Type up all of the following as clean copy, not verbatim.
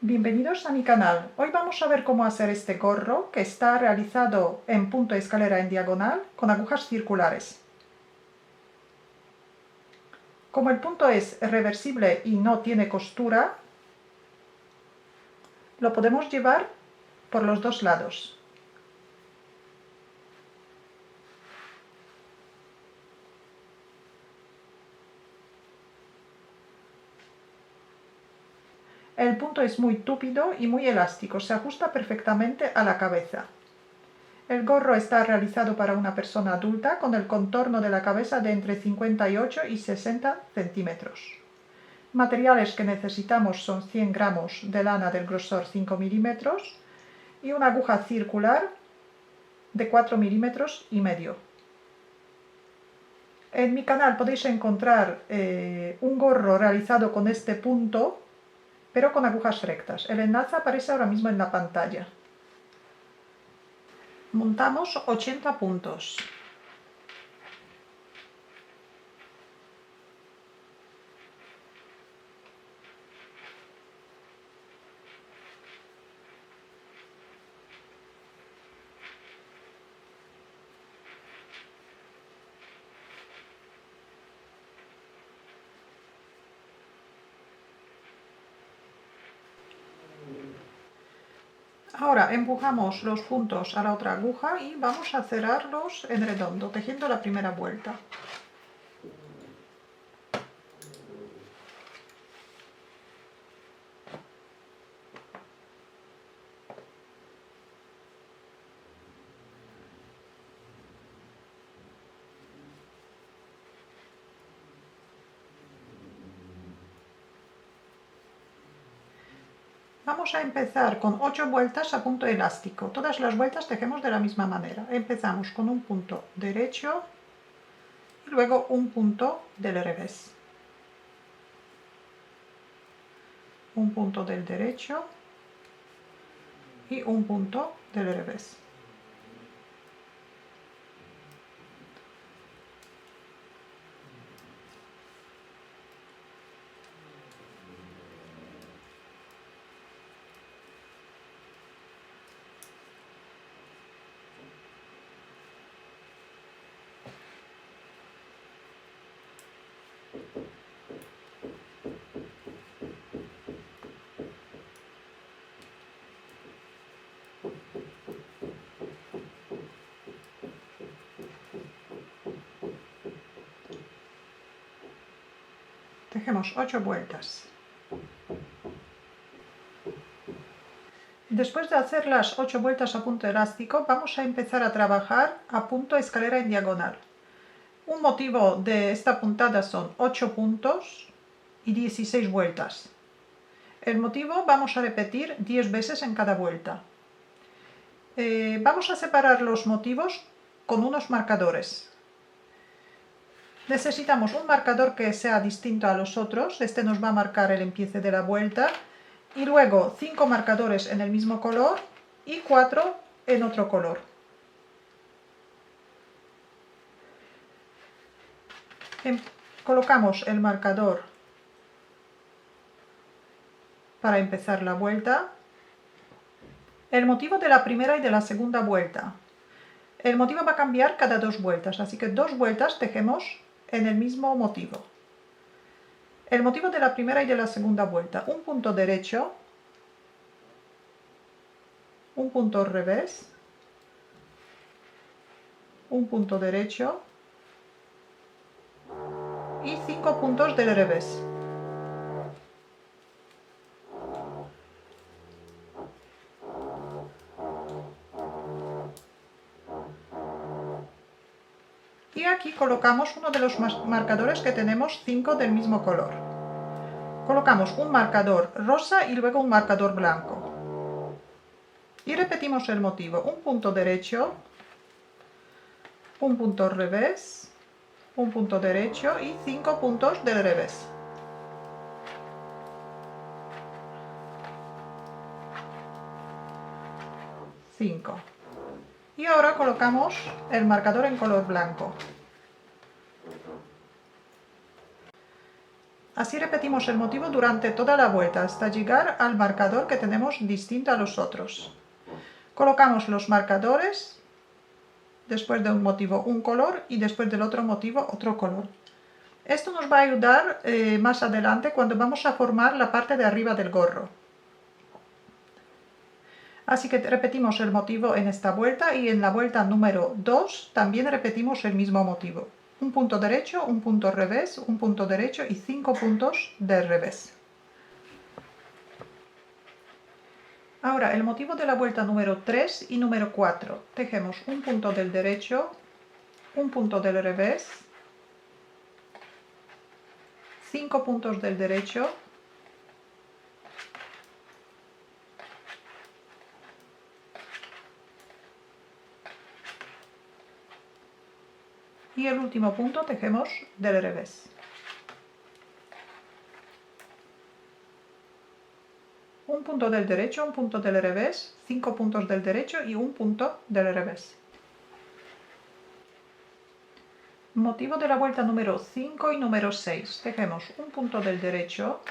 Bienvenidos a mi canal. Hoy vamos a ver cómo hacer este gorro que está realizado en punto de escalera en diagonal con agujas circulares. Como el punto es reversible y no tiene costura, lo podemos llevar por los dos lados. El punto es muy túpido y muy elástico, se ajusta perfectamente a la cabeza. El gorro está realizado para una persona adulta con el contorno de la cabeza de entre 58 y 60 centímetros. Materiales que necesitamos son 100 gramos de lana del grosor 5 milímetros y una aguja circular de 4 milímetros y medio. En mi canal podéis encontrar un gorro realizado con este punto, pero con agujas rectas. El enlace aparece ahora mismo en la pantalla. Montamos 80 puntos. Ahora empujamos los puntos a la otra aguja y vamos a cerrarlos en redondo, tejiendo la primera vuelta. Vamos a empezar con 8 vueltas a punto elástico. Todas las vueltas tejemos de la misma manera. Empezamos con un punto derecho y luego un punto del revés. Un punto del derecho y un punto del revés. Tejemos 8 vueltas. Después de hacer las 8 vueltas a punto elástico, vamos a empezar a trabajar a punto escalera en diagonal. Un motivo de esta puntada son 8 puntos y 16 vueltas. El motivo vamos a repetir 10 veces en cada vuelta. Vamos a separar los motivos con unos marcadores. Necesitamos un marcador que sea distinto a los otros. Este nos va a marcar el empiece de la vuelta. Y luego 5 marcadores en el mismo color y 4 en otro color. Colocamos el marcador para empezar la vuelta. El motivo de la primera y de la segunda vuelta. El motivo va a cambiar cada 2 vueltas, así que 2 vueltas tejemos en el mismo motivo. El motivo de la primera y de la segunda vuelta, un punto derecho, un punto revés, un punto derecho y 5 puntos del revés. Y aquí colocamos uno de los marcadores que tenemos 5 del mismo color. Colocamos un marcador rosa y luego un marcador blanco. Y repetimos el motivo, un punto derecho, un punto revés, un punto derecho y 5 puntos del revés. Y ahora colocamos el marcador en color blanco. Así repetimos el motivo durante toda la vuelta hasta llegar al marcador que tenemos distinto a los otros. Colocamos los marcadores, después de un motivo un color y después del otro motivo otro color. Esto nos va a ayudar más adelante cuando vamos a formar la parte de arriba del gorro. Así que repetimos el motivo en esta vuelta y en la vuelta número 2 también repetimos el mismo motivo. Un punto derecho, un punto revés, un punto derecho y 5 puntos del revés. Ahora el motivo de la vuelta número 3 y número 4. Tejemos un punto del derecho, un punto del revés, 5 puntos del derecho, y el último punto tejemos del revés. Un punto del derecho, un punto del revés, 5 puntos del derecho y un punto del revés. Motivo de la vuelta número 5 y número 6. Tejemos un punto del derecho,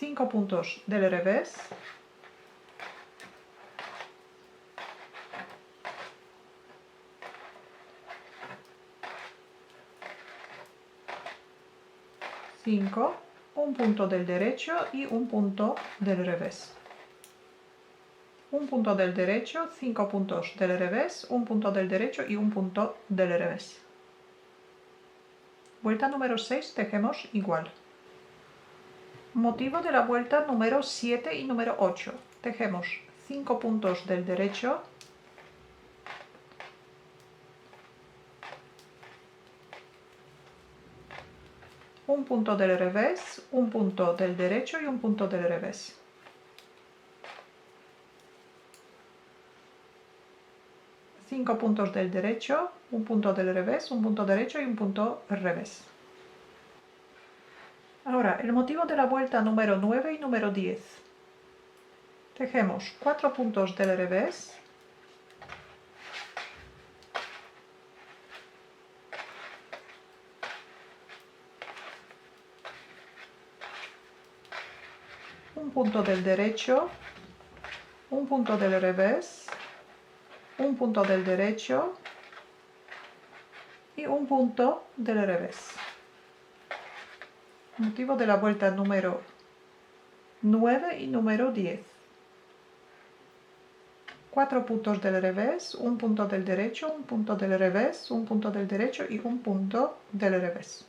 5 puntos del revés, un punto del derecho y un punto del revés. Un punto del derecho, 5 puntos del revés, un punto del derecho y un punto del revés. Vuelta número 6 tejemos igual. Motivo de la vuelta número 7 y número 8. Tejemos 5 puntos del derecho, un punto del revés, un punto del derecho y un punto del revés. Cinco puntos del derecho, un punto del revés, un punto derecho y un punto revés. Ahora, el motivo de la vuelta número 9 y número 10. Tejemos 4 puntos del revés, un punto del derecho, un punto del revés, un punto del derecho y un punto del revés. Motivo de la vuelta número 9 y número 10. 4 puntos del revés, un punto del derecho, un punto del revés, un punto del derecho y un punto del revés.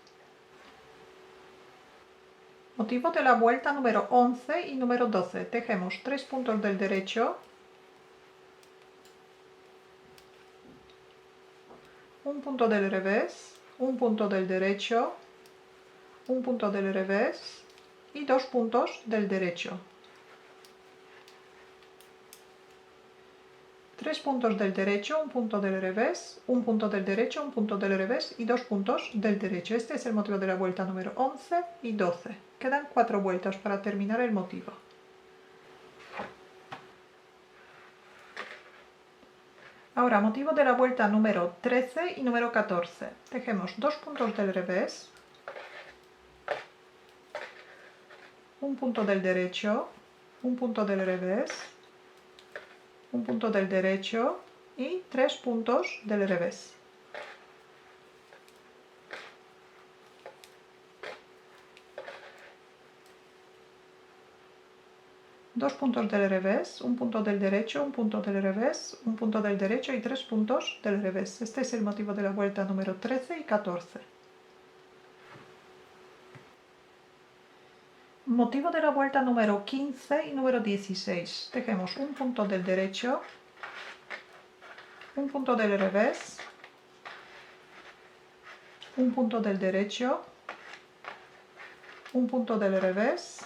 Motivo de la vuelta número 11 y número 12. Tejemos 3 puntos del derecho, un punto del revés, un punto del derecho, un punto del revés y 2 puntos del derecho. 3 puntos del derecho, un punto del revés, un punto del derecho, un punto del revés y 2 puntos del derecho. Este es el motivo de la vuelta número 11 y 12. Quedan 4 vueltas para terminar el motivo. Ahora, motivo de la vuelta número 13 y número 14. Tejemos 2 puntos del revés, un punto del derecho, un punto del revés, un punto del derecho y 3 puntos del revés. Dos puntos del revés, un punto del derecho, un punto del revés, un punto del derecho y 3 puntos del revés. Este es el motivo de la vuelta número 13 y 14. Motivo de la vuelta número 15 y número 16. Tejemos un punto del derecho, un punto del revés, un punto del derecho, un punto del revés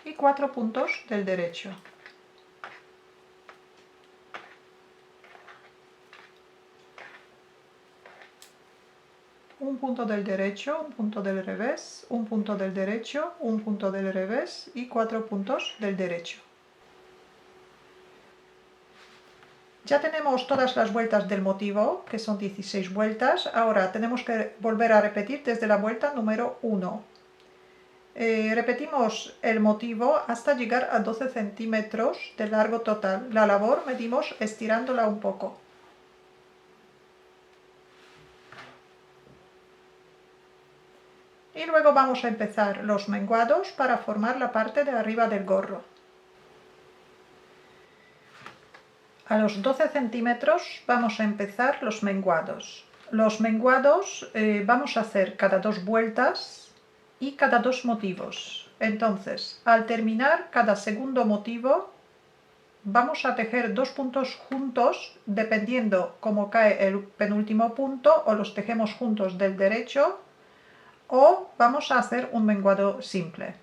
y 4 puntos del derecho. Un punto del derecho, un punto del revés, un punto del derecho, un punto del revés y 4 puntos del derecho. Ya tenemos todas las vueltas del motivo, que son 16 vueltas. Ahora tenemos que volver a repetir desde la vuelta número 1. Repetimos el motivo hasta llegar a 12 centímetros de largo total. La labor medimos estirándola un poco. Y luego vamos a empezar los menguados para formar la parte de arriba del gorro. A los 12 centímetros vamos a empezar los menguados. Los menguados vamos a hacer cada 2 vueltas y cada 2 motivos. Entonces, al terminar cada segundo motivo, vamos a tejer 2 puntos juntos, dependiendo cómo cae el penúltimo punto, o los tejemos juntos del derecho, o vamos a hacer un menguado simple.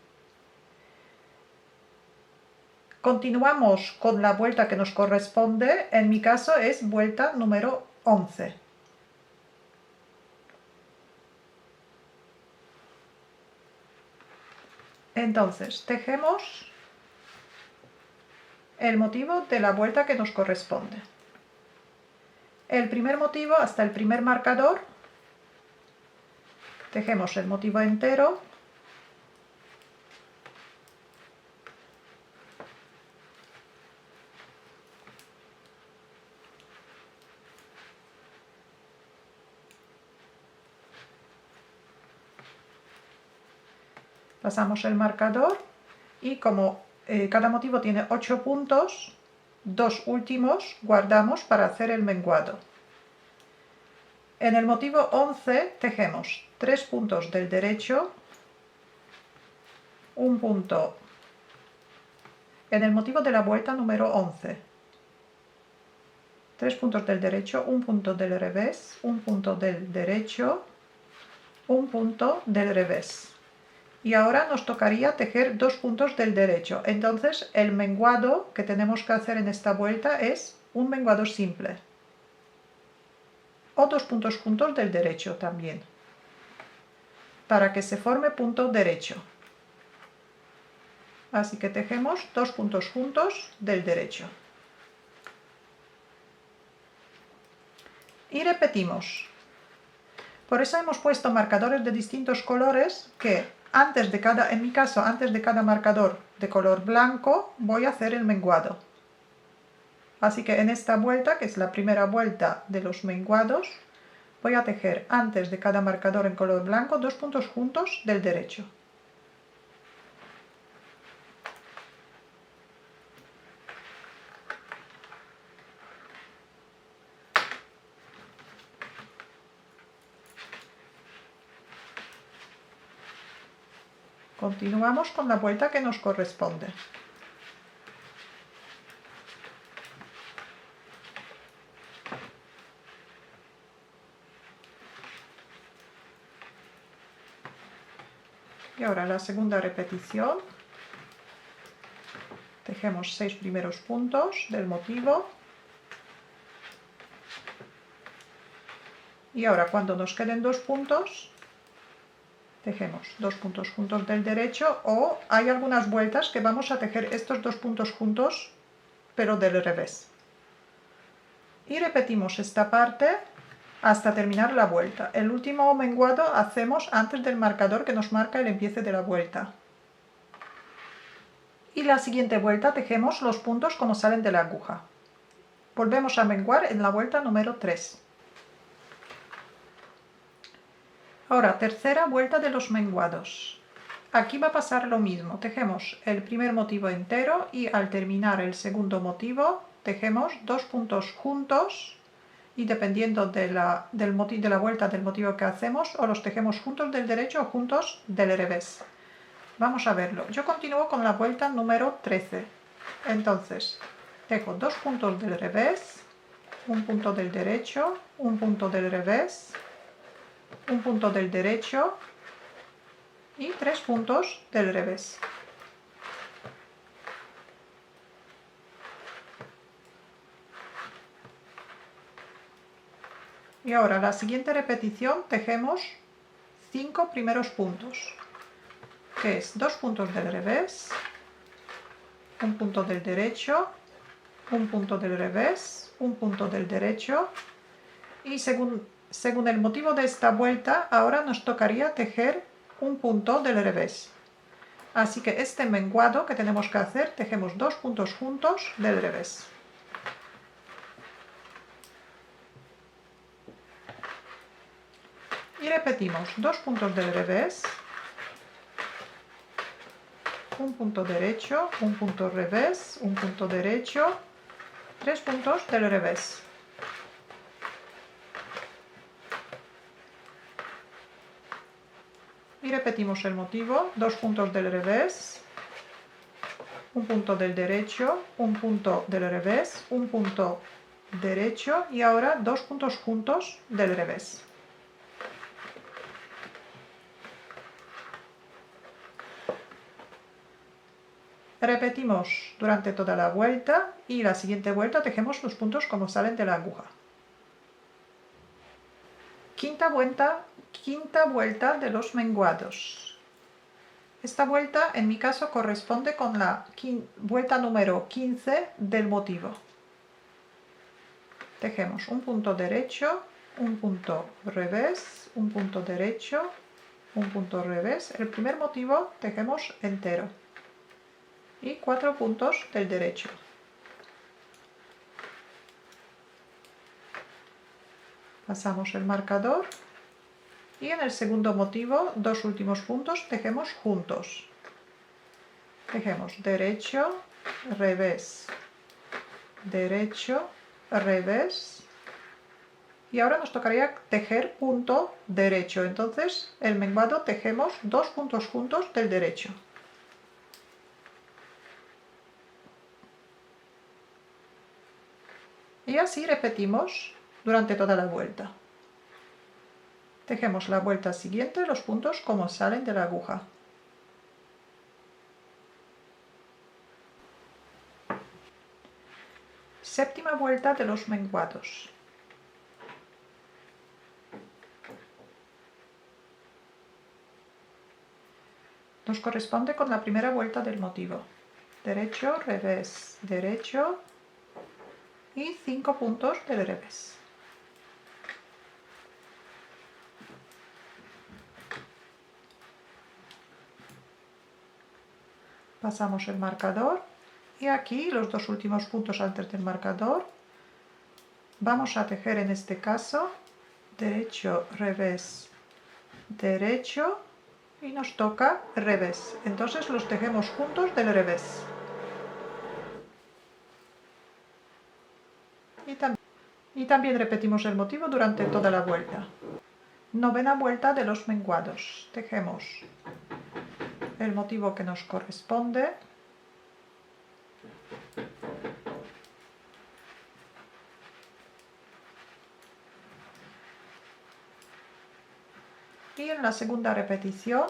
Continuamos con la vuelta que nos corresponde, en mi caso es vuelta número 11. Entonces, tejemos el motivo de la vuelta que nos corresponde. El primer motivo hasta el primer marcador, tejemos el motivo entero. Pasamos el marcador y como cada motivo tiene 8 puntos, 2 últimos guardamos para hacer el menguado. En el motivo 11 tejemos 3 puntos del derecho, un punto en el motivo de la vuelta número 11, 3 puntos del derecho, un punto del revés, un punto del derecho, un punto del revés. Y ahora nos tocaría tejer 2 puntos del derecho. Entonces el menguado que tenemos que hacer en esta vuelta es un menguado simple. O 2 puntos juntos del derecho también, para que se forme punto derecho. Así que tejemos 2 puntos juntos del derecho. Y repetimos. Por eso hemos puesto marcadores de distintos colores que en mi caso, antes de cada marcador de color blanco, voy a hacer el menguado. Así que en esta vuelta, que es la primera vuelta de los menguados, voy a tejer antes de cada marcador en color blanco 2 puntos juntos del derecho. Continuamos con la vuelta que nos corresponde. Y ahora la segunda repetición. Tejemos 6 primeros puntos del motivo. Y ahora cuando nos queden 2 puntos, tejemos 2 puntos juntos del derecho, o hay algunas vueltas que vamos a tejer estos 2 puntos juntos, pero del revés. Y repetimos esta parte hasta terminar la vuelta. El último menguado hacemos antes del marcador que nos marca el empiece de la vuelta. Y la siguiente vuelta tejemos los puntos como salen de la aguja. Volvemos a menguar en la vuelta número 3. Ahora, tercera vuelta de los menguados. Aquí va a pasar lo mismo. Tejemos el primer motivo entero y al terminar el segundo motivo tejemos 2 puntos juntos, y dependiendo de la vuelta del motivo que hacemos, o los tejemos juntos del derecho o juntos del revés. Vamos a verlo. Yo continúo con la vuelta número 13. Entonces, tejo 2 puntos del revés, un punto del derecho, un punto del revés, un punto del derecho y 3 puntos del revés. Y ahora la siguiente repetición tejemos 5 primeros puntos, que es 2 puntos del revés, un punto del derecho, un punto del revés, un punto del derecho y según el motivo de esta vuelta, ahora nos tocaría tejer un punto del revés. Así que este menguado que tenemos que hacer, tejemos 2 puntos juntos del revés. Y repetimos 2 puntos del revés, un punto derecho, un punto revés, un punto derecho, 3 puntos del revés. Y repetimos el motivo, 2 puntos del revés, un punto del derecho, un punto del revés, un punto derecho y ahora 2 puntos juntos del revés. Repetimos durante toda la vuelta y la siguiente vuelta tejemos los puntos como salen de la aguja. Quinta vuelta de los menguados. Esta vuelta en mi caso corresponde con la vuelta número 15 del motivo. Tejemos un punto derecho, un punto revés, un punto derecho, un punto revés. El primer motivo tejemos entero y 4 puntos del derecho. Pasamos el marcador y en el segundo motivo, 2 últimos puntos, tejemos juntos. Tejemos derecho, revés, derecho, revés. Y ahora nos tocaría tejer punto derecho. Entonces, el menguado tejemos 2 puntos juntos del derecho. Y así repetimos durante toda la vuelta. Tejemos la vuelta siguiente los puntos como salen de la aguja. Séptima vuelta de los menguados. Nos corresponde con la primera vuelta del motivo. Derecho, revés, derecho y 5 puntos del revés. Pasamos el marcador y aquí los 2 últimos puntos antes del marcador vamos a tejer en este caso derecho, revés, derecho y nos toca revés. Entonces los tejemos juntos del revés. Y también repetimos el motivo durante toda la vuelta. Novena vuelta de los menguados. Tejemos el motivo que nos corresponde. Y en la segunda repetición,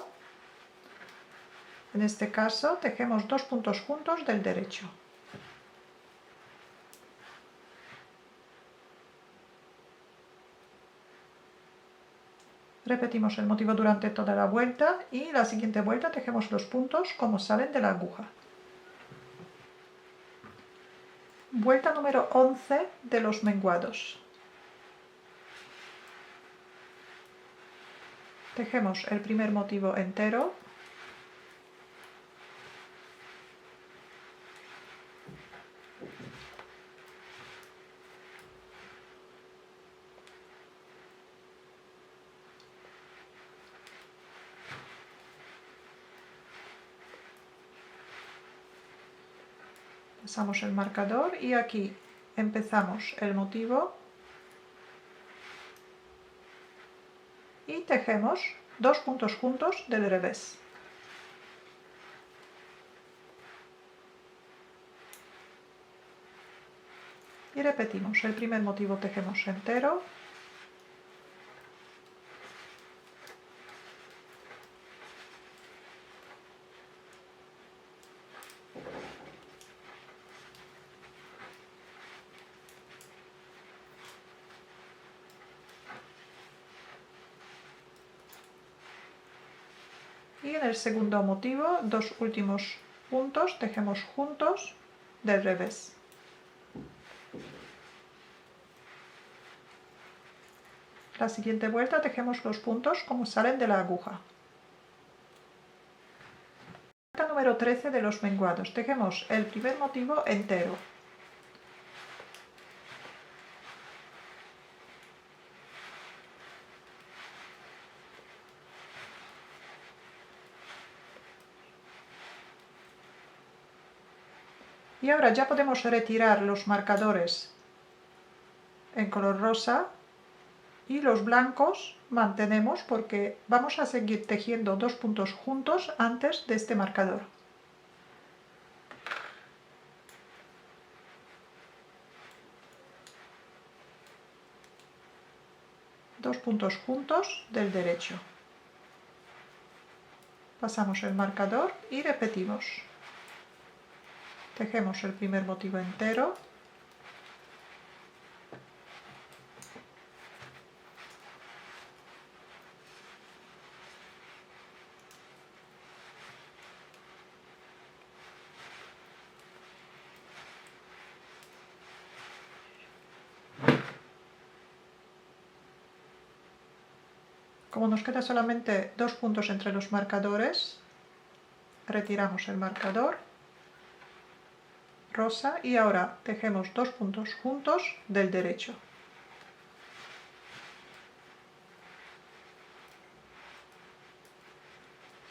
en este caso, tejemos 2 puntos juntos del derecho. Repetimos el motivo durante toda la vuelta y la siguiente vuelta tejemos los puntos como salen de la aguja. Vuelta número 11 de los menguados. Tejemos el primer motivo entero. Pasamos el marcador y aquí empezamos el motivo y tejemos 2 puntos juntos del revés. Y repetimos, el primer motivo tejemos entero. Y en el segundo motivo, 2 últimos puntos tejemos juntos del revés. La siguiente vuelta tejemos los puntos como salen de la aguja. Vuelta número 13 de los menguados. Tejemos el primer motivo entero. Y ahora ya podemos retirar los marcadores en color rosa y los blancos mantenemos porque vamos a seguir tejiendo dos puntos juntos antes de este marcador. Dos puntos juntos del derecho. Pasamos el marcador y repetimos. Tejemos el primer motivo entero. Como nos queda solamente dos puntos entre los marcadores, retiramos el marcador rosa y ahora tejemos dos puntos juntos del derecho.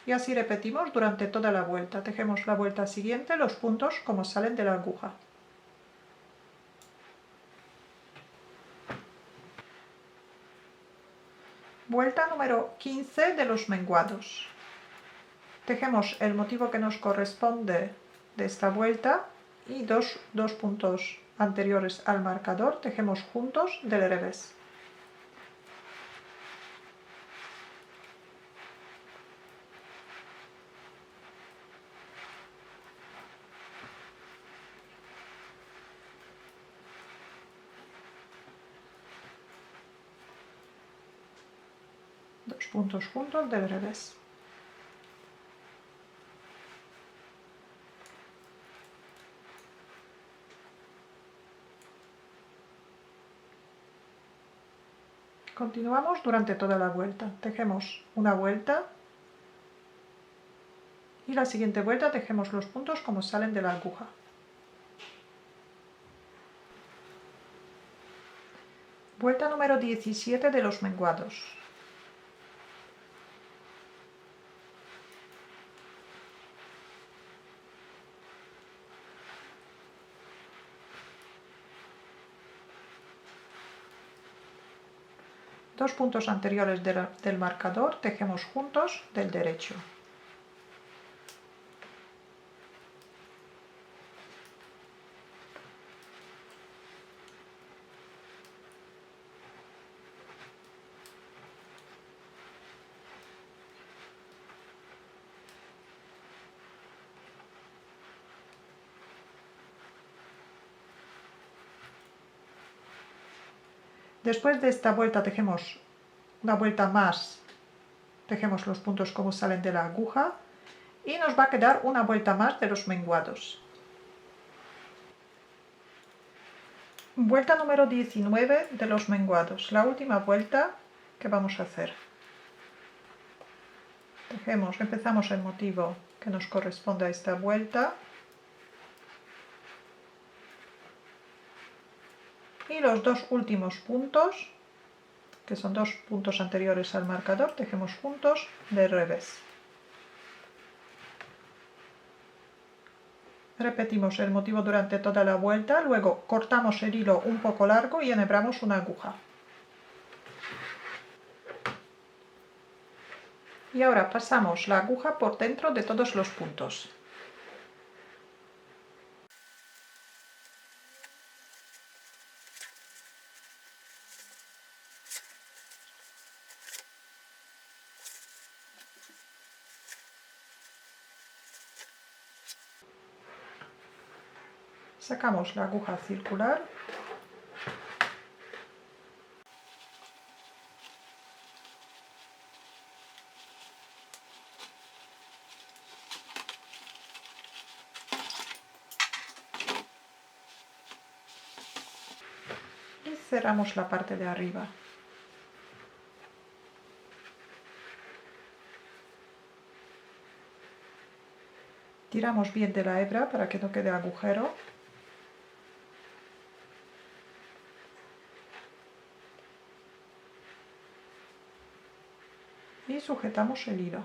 Y así repetimos durante toda la vuelta. Tejemos la vuelta siguiente los puntos como salen de la aguja. Vuelta número 15 de los menguados. Tejemos el motivo que nos corresponde de esta vuelta y dos puntos anteriores al marcador tejemos juntos del revés. Dos puntos juntos del revés. Continuamos durante toda la vuelta. Tejemos una vuelta y la siguiente vuelta tejemos los puntos como salen de la aguja. Vuelta número 17 de los menguados. Dos puntos anteriores del marcador tejemos juntos del derecho. Después de esta vuelta tejemos una vuelta más, tejemos los puntos como salen de la aguja y nos va a quedar una vuelta más de los menguados. Vuelta número 19 de los menguados, la última vuelta que vamos a hacer. Empezamos el motivo que nos corresponde a esta vuelta y los dos últimos puntos, que son dos puntos anteriores al marcador, tejemos juntos del revés. Repetimos el motivo durante toda la vuelta, luego cortamos el hilo un poco largo y enhebramos una aguja. Y ahora pasamos la aguja por dentro de todos los puntos. Sacamos la aguja circular y cerramos la parte de arriba. Tiramos bien de la hebra para que no quede agujero. Y sujetamos el hilo.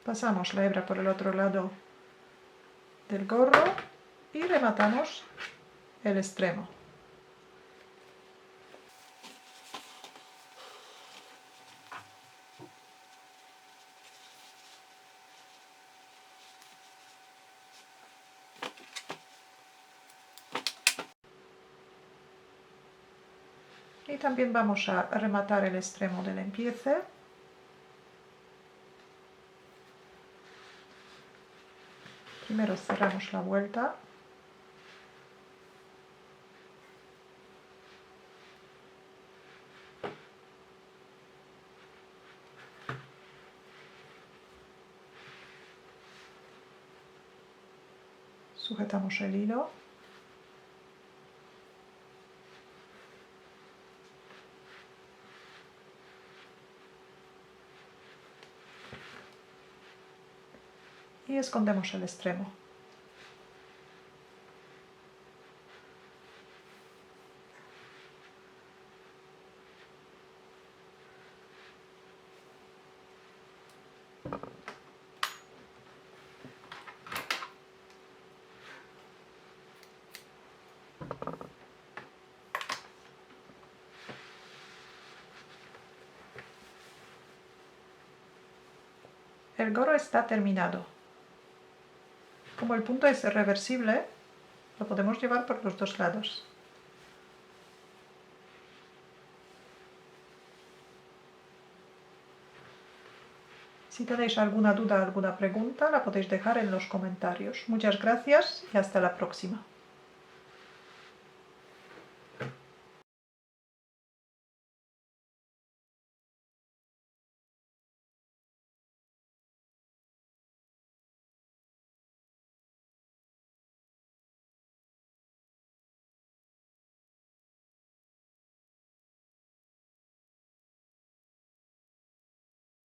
Pasamos la hebra por el otro lado del gorro y rematamos el extremo. Y también vamos a rematar el extremo del empiece. Primero cerramos la vuelta. Sujetamos el hilo. Y escondemos el extremo. El gorro está terminado. Como el punto es reversible, lo podemos llevar por los dos lados. Si tenéis alguna duda, alguna pregunta, la podéis dejar en los comentarios. Muchas gracias y hasta la próxima.